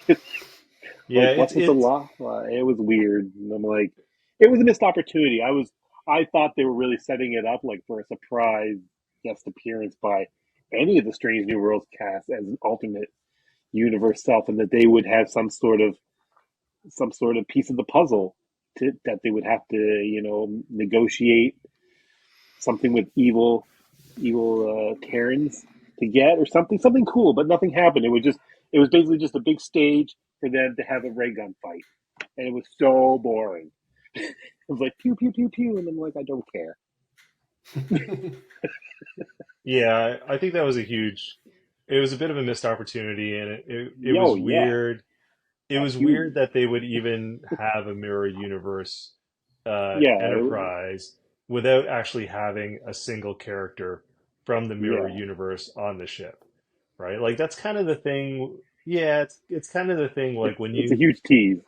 Speaker 6: yeah,
Speaker 3: Like, what was the law? It was weird. And I'm like, it was a missed opportunity. I thought they were really setting it up like for a surprise guest appearance by any of the Strange New Worlds cast as an alternate universe self, and that they would have some sort of piece of the puzzle that they would have to, negotiate something with evil Terrans to get or something cool, but nothing happened. It was basically just a big stage for them to have a ray gun fight, and it was so boring. It was like pew pew pew pew, and I'm like, I don't care.
Speaker 6: yeah. I think that was it was a bit of a missed opportunity, and it
Speaker 3: Yo,
Speaker 6: was
Speaker 3: yeah,
Speaker 6: weird. It was
Speaker 3: huge.
Speaker 6: weird that they would even have a mirror universe
Speaker 3: Yeah,
Speaker 6: Enterprise without actually having a single character from the mirror
Speaker 3: yeah.
Speaker 6: universe on the ship, right? Like that's kind of the thing. Yeah, it's kind of the thing. Like
Speaker 3: It's a huge tease.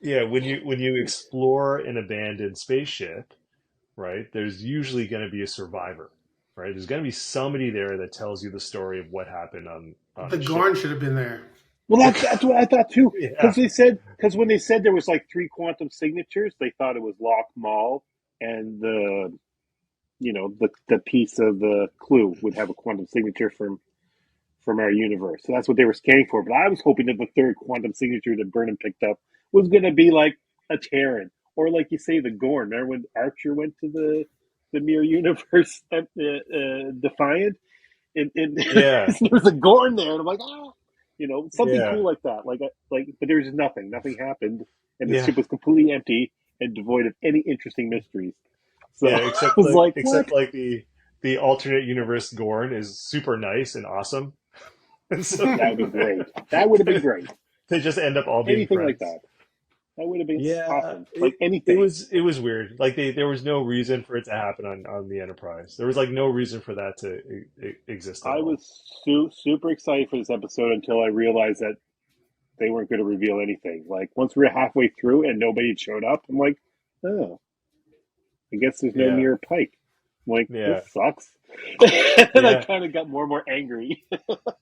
Speaker 6: when you explore an abandoned spaceship, right? There's usually going to be a survivor, right? There's going to be somebody there that tells you the story of what happened on
Speaker 2: The
Speaker 6: the ship.
Speaker 2: Gorn should have been there.
Speaker 3: Well, that's what I thought too.
Speaker 6: Yeah,
Speaker 3: Because when they said there was like 3 quantum signatures, they thought it was Locke, Moll, and the piece of the clue would have a quantum signature from our universe. So that's what they were scanning for. But I was hoping that the third quantum signature that Burnham picked up was going to be like a Terran, or like you say, the Gorn. Remember when Archer went to the mirror universe at Defiant, and
Speaker 6: Yeah,
Speaker 3: there was a Gorn there, and I'm like, something
Speaker 6: yeah,
Speaker 3: cool like that. But there was just nothing. Nothing happened, and the
Speaker 6: yeah,
Speaker 3: ship was completely empty and devoid of any interesting mysteries. So
Speaker 6: yeah.
Speaker 3: I was like, what?
Speaker 6: Except like the alternate universe Gorn is super nice and awesome, and so
Speaker 3: That would be great. That would have been great.
Speaker 6: they just end up all being
Speaker 3: Anything like
Speaker 6: friends.
Speaker 3: that. That would have been
Speaker 6: Yeah,
Speaker 3: awesome. Like
Speaker 6: it
Speaker 3: anything.
Speaker 6: was weird. Like there was no reason for it to happen on the Enterprise. There was like no reason for that to exist at
Speaker 3: I
Speaker 6: all.
Speaker 3: was super excited for this episode until I realized that they weren't going to reveal anything. Like once we were halfway through and nobody had showed up, I'm like, oh, I guess there's no
Speaker 6: Yeah,
Speaker 3: Mirror Pike. I'm like,
Speaker 6: yeah,
Speaker 3: this sucks. And I
Speaker 6: yeah.
Speaker 3: kind of got more and more angry.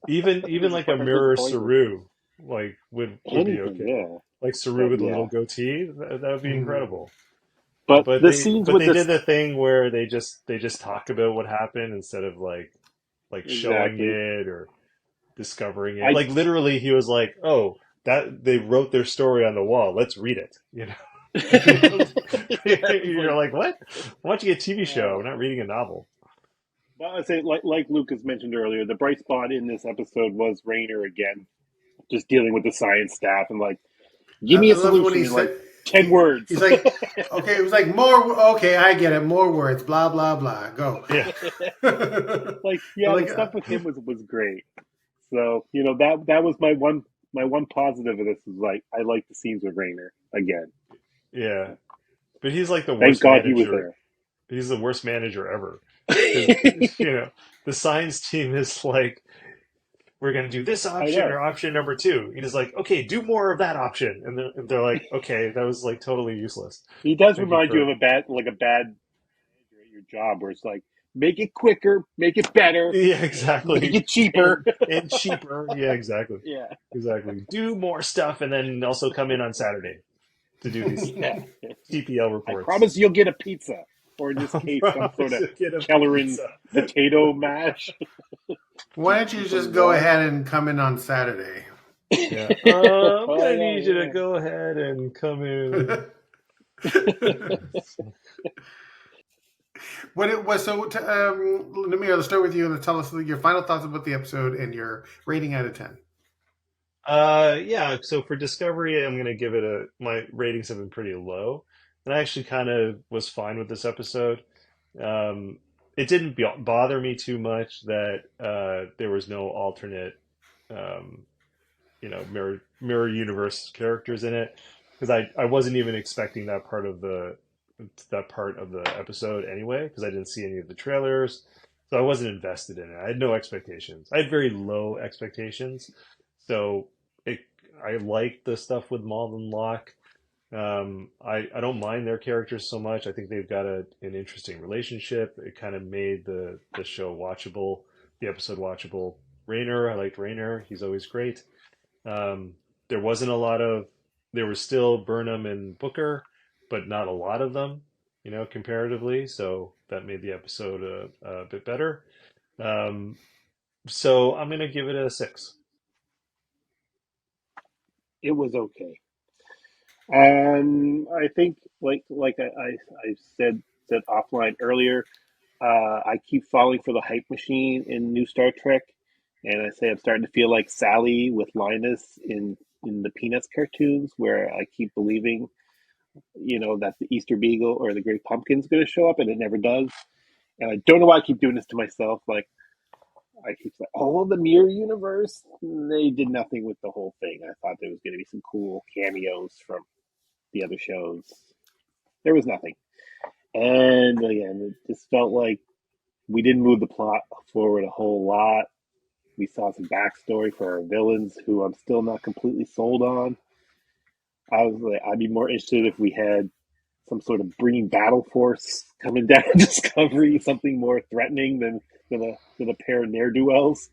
Speaker 6: Even
Speaker 3: This is
Speaker 6: like a
Speaker 3: why this is
Speaker 6: mirror
Speaker 3: pointless.
Speaker 6: Saru like would be
Speaker 3: Anything,
Speaker 6: okay.
Speaker 3: yeah.
Speaker 6: Like Saru
Speaker 3: But
Speaker 6: with a
Speaker 3: yeah.
Speaker 6: little goatee, that would be incredible.
Speaker 3: But
Speaker 6: But
Speaker 3: the scenes with
Speaker 6: they did
Speaker 3: this
Speaker 6: the thing where they just talk about what happened instead of like showing
Speaker 3: exactly.
Speaker 6: it or discovering it.
Speaker 3: I
Speaker 6: Like literally, he was like, "Oh, that they wrote their story on the wall. Let's read it." You know,
Speaker 3: yeah, it's
Speaker 6: you're
Speaker 3: like
Speaker 6: like, "What? I'm watching a TV show.
Speaker 3: uh,
Speaker 6: I'm not reading a novel."
Speaker 3: but I say like Lucas mentioned earlier, the bright spot in this episode was Rayner again, just dealing with the science staff and like, give me
Speaker 2: I
Speaker 3: a
Speaker 2: love when
Speaker 3: solution
Speaker 2: he
Speaker 3: in like
Speaker 2: said
Speaker 3: 10 words.
Speaker 2: he's like, okay, it was like more. Okay, I get it. More words. Blah blah blah. Go.
Speaker 6: Yeah,
Speaker 3: Like, yeah, the
Speaker 2: like,
Speaker 3: stuff with him was great. So that was my one positive of this is like I like the scenes with Rayner again.
Speaker 6: yeah. But he's like the
Speaker 3: Thank
Speaker 6: worst
Speaker 3: God he was
Speaker 6: manager.
Speaker 3: there.
Speaker 6: He's the worst manager ever because the science team is like, we're going to do this
Speaker 3: I
Speaker 6: option
Speaker 3: know.
Speaker 6: or option number two. He's like, okay, do more of that option. And they're like, okay, that was like totally useless.
Speaker 3: He does
Speaker 6: Thank you
Speaker 3: remind you of
Speaker 6: for,
Speaker 3: a bad manager at your job where it's like make it quicker, make it better,
Speaker 6: yeah,
Speaker 3: make
Speaker 6: exactly.
Speaker 3: it cheaper.
Speaker 6: And cheaper. Yeah, exactly.
Speaker 3: Yeah.
Speaker 6: Exactly. Do more stuff and then also come in on Saturday to do these
Speaker 3: Yeah.
Speaker 6: TPL
Speaker 3: I
Speaker 6: reports.
Speaker 3: promise you'll get a pizza. Or in this
Speaker 6: I
Speaker 3: case, some sort
Speaker 6: promise
Speaker 3: of
Speaker 6: you'll get a
Speaker 3: Kellerin
Speaker 6: pizza.
Speaker 3: potato mash
Speaker 2: why don't you
Speaker 3: with
Speaker 2: just
Speaker 3: some
Speaker 2: go
Speaker 3: sauce.
Speaker 2: ahead and come in on Saturday?
Speaker 6: Yeah. I'm
Speaker 3: Oh
Speaker 6: going to need you to
Speaker 3: yeah,
Speaker 6: go ahead and come in.
Speaker 3: yeah.
Speaker 2: What it was so Namir, let's start with you and tell us your final thoughts about the episode and your rating out of 10.
Speaker 6: Yeah, so for Discovery, I'm gonna give it my ratings have been pretty low. And I actually kind of was fine with this episode. Um, it didn't bother me too much that there was no alternate, um, mirror universe characters in it, because I wasn't even expecting that part of the episode anyway, because I didn't see any of the trailers, so I wasn't invested in it. I had no expectations. I had very low expectations, so it I liked the stuff with Maul and Locke. I don't mind their characters so much. I think they've got an interesting relationship. It kind of made the show watchable, the episode watchable. Rayner, I liked Rayner. He's always great. Um, there wasn't a lot of, there was still Burnham and Booker, but not a lot of them, comparatively. So that made the episode a bit better. Um, so I'm going to give it a 6.
Speaker 3: It was okay. I think like I said offline earlier, I keep falling for the hype machine in New Star Trek, and I say I'm starting to feel like Sally with Linus in the Peanuts cartoons, where I keep believing, that the Easter Beagle or the Great Pumpkin's going to show up, and it never does. And I don't know why I keep doing this to myself. Like I keep saying, "Oh, the Mirror Universe." They did nothing with the whole thing. I thought there was going to be some cool cameos from the other shows. There was nothing. And again, it just felt like we didn't move the plot forward a whole lot. We saw some backstory for our villains, who I'm still not completely sold on. I was like, I'd be more interested if we had some sort of Breen battle force coming down Discovery, something more threatening than a pair of ne'er do wells.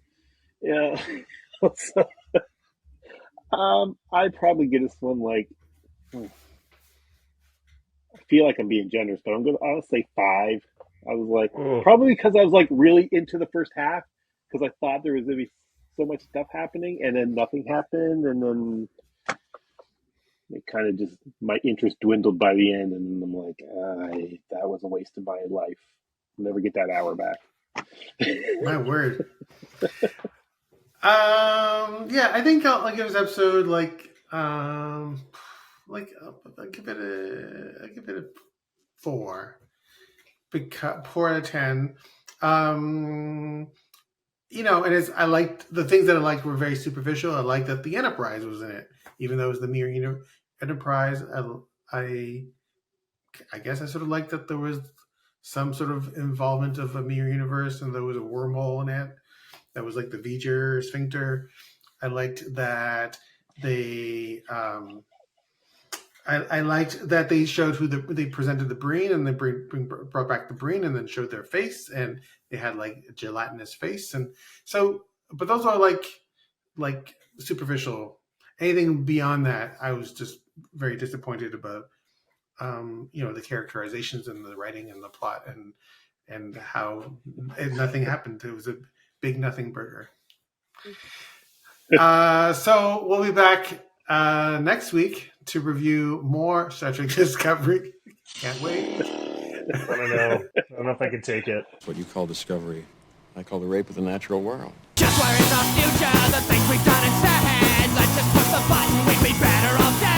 Speaker 3: Yeah, so, I'd probably give this one like, I feel like I'm being generous, but I'll say 5. I was like,
Speaker 6: Oh.
Speaker 3: probably because I was like really into the first half because I thought there was going to be so much stuff happening, and then nothing happened, and then it kind of just my interest dwindled by the end, and I'm like, that was a waste of my life. I'll never get that hour back.
Speaker 2: My word. Yeah, I think I'll give this episode I'll give it a 4. Because 4 out of 10. And I liked the things that I liked were very superficial. I liked that the Enterprise was in it, even though it was the Mirror Enterprise. I guess I sort of liked that there was some sort of involvement of a mirror universe, and there was a wormhole in it that was like the V'ger sphincter. I liked that they. I liked that they showed they presented the Breen, and they brought back the Breen, and then showed their face, and they had like a gelatinous face, and so. But those are like superficial. Anything beyond that, I was just very disappointed about. The characterizations and the writing and the plot and how nothing happened. It was a big nothing burger. So we'll be back next week to review more Star Trek Discovery. Can't wait.
Speaker 6: I don't know if I can take it.
Speaker 7: What you call discovery, I call the rape of the natural world.
Speaker 8: Just where in the future, the things we've done instead. Let's just push the button, we'd be better off dead.